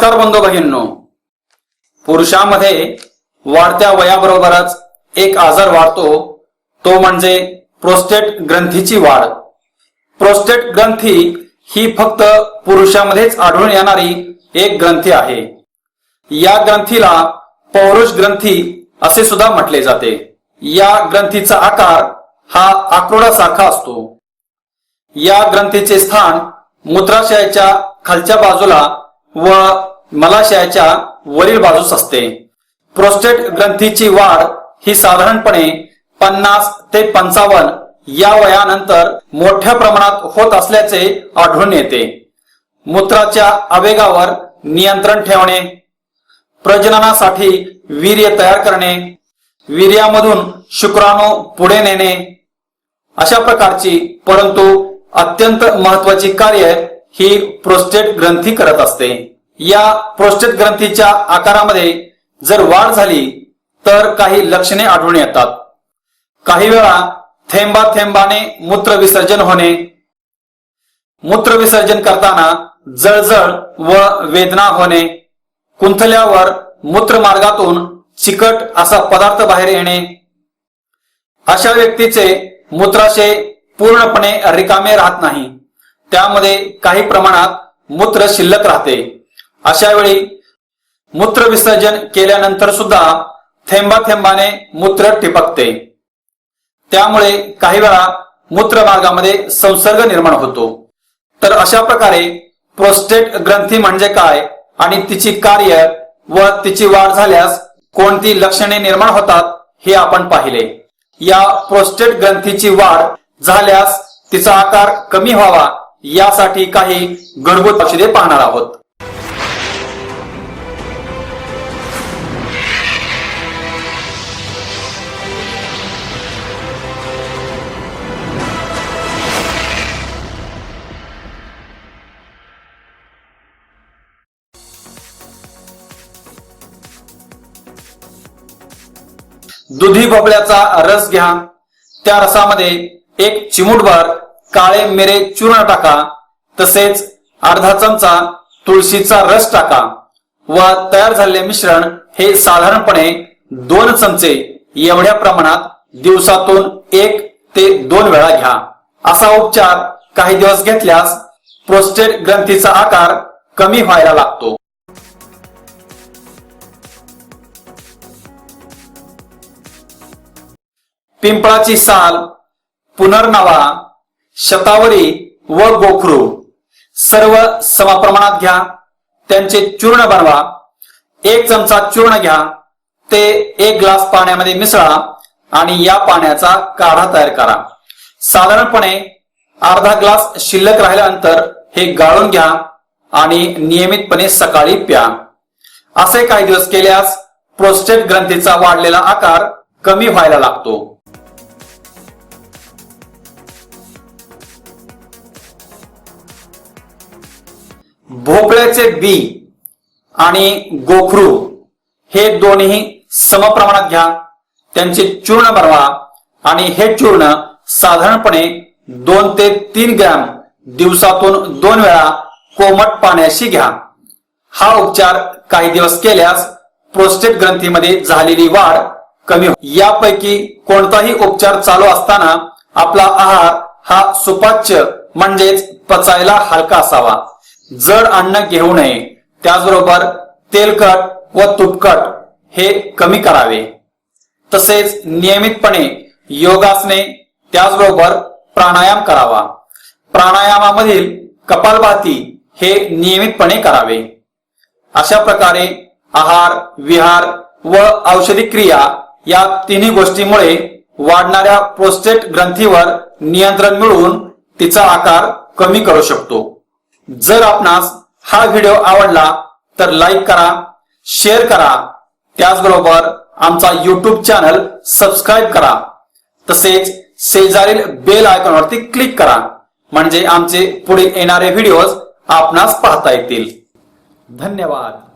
नमस्कार बंधू भगिनींनो, पुरुषांमध्ये वाढत्या वयाबरोबरच एक आजार वाढतो, तो म्हणजे प्रोस्टेट ग्रंथीची वाढ। प्रोस्टेट ग्रंथी ही फक्त पुरुषांमध्येच आढळून येणारी एक ग्रंथी आहे। या ग्रंथीला पौरुष ग्रंथी असे सुद्धा म्हटले जाते। या ग्रंथीचा आकार हा आक्रोडासारखा असतो। या ग्रंथीचे स्थान मूत्राशयाच्या खालच्या बाजूला व मलाशयाच्या वरील बाजूस असते। प्रोस्टेट ग्रंथीची वाढ ही साधारणपणे 50 ते 55 या वयानंतर मोठ्या प्रमाणात होत असल्याचे आढळून येते। मूत्राच्या आवेगावर नियंत्रण ठेवणे, प्रजननासाठी वीर्य तयार करणे, वीर्यामधून शुक्राणू पुढे नेणे, अशा प्रकारची परंतु अत्यंत महत्वाची कार्य ही प्रोस्टेट ग्रंथी करत असते। या प्रोस्टेट ग्रंथीच्या आकारामध्ये जर वाढ झाली तर काही लक्षणे आढळून येतात। काही वेळा थेंबा थेंबाने मूत्र विसर्जन होणे, मूत्र विसर्जन करताना जळजळ व वेदना होणे, कुंथल्यावर मूत्रमार्गातून चिकट असा पदार्थ बाहेर येणे, अशा व्यक्तीचे मूत्राशय पूर्णपणे रिकामे राहत नाही, त्यामध्ये काही प्रमाणात मूत्र शिल्लक राहते। अशा वेळी मूत्र विसर्जन केल्यानंतर सुद्धा थेंबा थेंबाने मूत्र टिपकते, त्यामुळे काही वेळा मूत्रमार्गामध्ये संसर्ग निर्माण होतो। तर अशा प्रकारे प्रोस्टेट ग्रंथी म्हणजे काय आणि तिची कार्य व तिची वाढ झाल्यास कोणती लक्षणे निर्माण होतात हे आपण पाहिले। या प्रोस्टेट ग्रंथीची वाढ झाल्यास तिचा आकार कमी व्हावा यासाठी काही घरगुती औषधे पाहणार आहोत। दुधी भोपळ्याचा रस घ्या, त्या रसामध्ये एक चिमूटभर काळे मिरे चूर्ण टाका, तसेच अर्धा चमचा तुळशीचा रस टाका व तयार झालेले मिश्रण हे साधारणपणे 2 चमचे एवढ्या प्रमाणात दिवसातून 1 ते 2 वेळा घ्या। असा उपचार काही दिवस घेतल्यास प्रोस्टेट ग्रंथीचा आकार कमी व्हायला लागतो। पिंपळाची साल, पुनर्नवा, शतावरी व गोखरू सर्व समप्रमाणात घ्या, त्यांचे चूर्ण बनवा। 1 चमचा चूर्ण घ्या, ते 1 ग्लास पाण्यामध्ये मिसळा आणि या पाण्याचा काढा तयार करा। साधारणपणे अर्धा ग्लास शिल्लक राहिल्यानंतर हे गाळून घ्या आणि नियमितपणे सकाळी प्या। असे काही दिवस केल्यास प्रोस्टेट ग्रंथीचा वाढलेला आकार कमी व्हायला लागतो। भोपळ्याचे बी आणि गोखरू हे दोन्ही समप्रमाणात घ्या, त्यांचे चूर्ण बनवा आणि हे चूर्ण साधारणपणे 2 ते 3 ग्रॅम दिवसातून 2 वेळा कोमट पाण्याशी घ्या। हा उपचार काही दिवस केल्यास प्रोस्टेट ग्रंथीमध्ये झालेली वाढ कमी होईल। यापैकी कोणताही उपचार चालू असताना आपला आहार हा सुपाच्य म्हणजेच पचायला हलका असावा। जड अन्न घेऊ नये, त्याचबरोबर तेलकट व तुपकट हे कमी करावे। तसेच नियमितपणे योगासने त्याचबरोबर प्राणायाम करावा। प्राणायामामधील कपालभाती हे नियमितपणे करावे। अशा प्रकारे आहार, विहार व औषधी क्रिया या तिन्ही गोष्टींमुळे वाढणाऱ्या प्रोस्टेट ग्रंथीवर नियंत्रण मिळवून तिचा आकार कमी करू शकतो। जर आपणास हा व्हिडिओ आवडला तर लाईक करा, शेअर करा, त्याचबरोबर आमचा YouTube चॅनल सबस्क्राईब करा, तसेच शेजारील बेल आयकॉनवरती क्लिक करा, म्हणजे आमचे पुढे येणारे व्हिडिओज आपणास पाहता येतील। धन्यवाद।